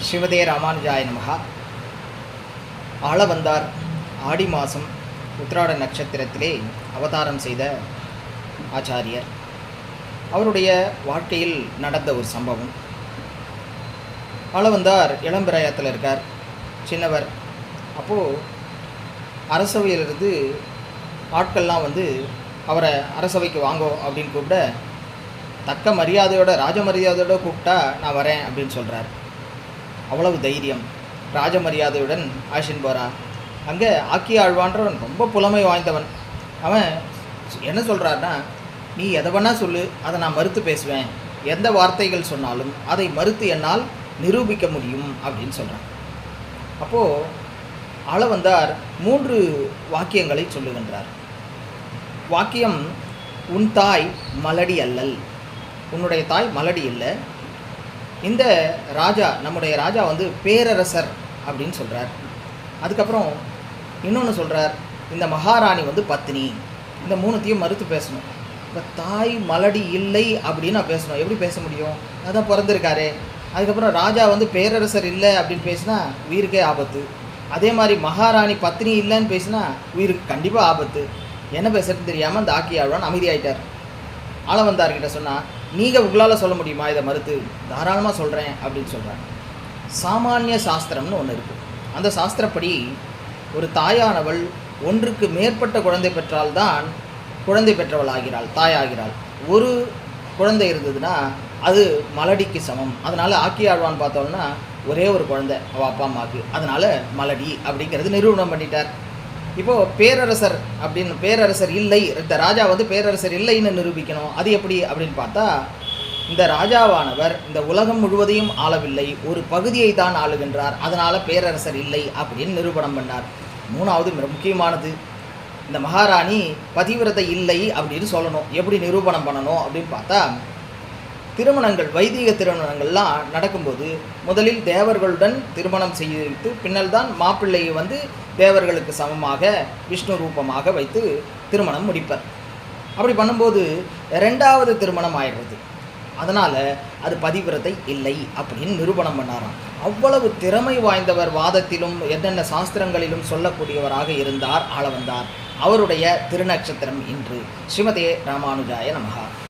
ஸ்ரீமதே ராமானுஜாய நமஹா. ஆளவந்தார் ஆடி மாதம் உத்திராட நட்சத்திரத்திலே அவதாரம் செய்த ஆச்சாரியர். அவருடைய வாழ்க்கையில் நடந்த ஒரு சம்பவம். ஆளவந்தார் இளம்பிராயத்தில் இருக்கார், சின்னவர். அப்போது அரசவையிலிருந்து ஆட்கள்லாம் அவரை அரசவைக்கு வாங்கோ அப்படின்னு கூப்பிட, தக்க மரியாதையோட ராஜ மரியாதையோடு கூப்பிட்டா நான் வரேன் அப்படின்னு சொல்கிறார். அவ்வளவு தைரியம், ராஜ மரியாதையுடன் ஆஷின் போரா. அங்கே ஆக்கி ஆழ்வான்றவன் ரொம்ப புலமை வாய்ந்தவன். அவன் என்ன சொல்கிறான்னா, நீ எதை வேணா சொல்லு, அதை நான் மறுத்து பேசுவேன். எந்த வார்த்தைகள் சொன்னாலும் அதை மறுத்து என்னால் நிரூபிக்க முடியும் அப்படின்னு சொல்கிறான். அப்போது ஆளவந்தார் 3 வாக்கியங்களை சொல்லுகின்றார். வாக்கியம், உன் தாய் மலடி அல்லல். உன்னுடைய தாய் மலடி இல்லை. இந்த ராஜா, நம்முடைய ராஜா பேரரசர் அப்படின்னு சொல்கிறார். அதுக்கப்புறம் இன்னொன்று சொல்கிறார், இந்த மகாராணி பத்தினி. இந்த 3த்தையும் மறுத்து பேசணும். இப்போ தாய் மலடி இல்லை அப்படின்னு நான் பேசணும். எப்படி பேச முடியும்? அதான் பிறந்திருக்காரு. அதுக்கப்புறம் ராஜா பேரரசர் இல்லை அப்படின்னு பேசினா உயிருக்கே ஆபத்து. அதே மாதிரி மகாராணி பத்தினி இல்லைன்னு பேசினா உயிருக்கு கண்டிப்பாக ஆபத்து. என்ன பேசுறதுன்னு தெரியாமல் அந்த ஆக்கி ஆழ்வான் அமைதியாயிட்டார். ஆளவந்தார்கிட்ட சொன்னால், நீங்கள் உங்களால் சொல்ல முடியுமா இதை மறுத்து? தாராளமாக சொல்கிறேன் அப்படின்னு சொல்கிறாங்க. சாமானிய சாஸ்திரம்னு ஒன்று இருக்குது. அந்த சாஸ்திரப்படி ஒரு தாயானவள் ஒன்றுக்கு மேற்பட்ட குழந்தை பெற்றால்தான் குழந்தை பெற்றவள் ஆகிறாள், தாயாகிறாள். ஒரு குழந்தை இருந்ததுன்னா அது மலடிக்கு சமம். அதனால் ஆக்கி ஆழ்வான் பார்த்தோம்னா ஒரே ஒரு குழந்தை அவள் அப்பா அம்மாவுக்கு, அதனால் மலடி அப்படிங்கிறது நிரூபணம் பண்ணிட்டார். இப்போது பேரரசர் அப்படின்னு, பேரரசர் இல்லை, இந்த ராஜா பேரரசர் இல்லைன்னு நிரூபிக்கணும். அது எப்படி அப்படின்னு பார்த்தா, இந்த ராஜாவானவர் இந்த உலகம் முழுவதையும் ஆளவில்லை, ஒரு பகுதியை தான் ஆளுகின்றார், அதனால் பேரரசர் இல்லை அப்படின்னு நிரூபணம் பண்ணார். 3வது முக்கியமானது, இந்த மகாராணி பதிவிரதை இல்லை அப்படின்னு சொல்லணும். எப்படி நிரூபணம் பண்ணணும் அப்படின்னு பார்த்தா, திருமணங்கள், வைதிக திருமணங்கள்லாம் நடக்கும்போது முதலில் தேவர்களுடன் திருமணம் செய்து பின்னல் தான் மாப்பிள்ளையை தேவர்களுக்கு சமமாக விஷ்ணு ரூபமாக வைத்து திருமணம் முடிப்பர். அப்படி பண்ணும்போது 2வது திருமணம் ஆயிடுறது. அதனால் அது பதிவிரதை இல்லை அப்படின்னு நிரூபணம் பண்ணாராம். அவ்வளவு திறமை வாய்ந்தவர். வாதத்திலும் என்னென்ன சாஸ்திரங்களிலும் சொல்லக்கூடியவராக இருந்தார் ஆளவந்தார். அவருடைய திருநட்சத்திரம் இன்று. ஸ்ரீமதே ராமானுஜாய நமஹா.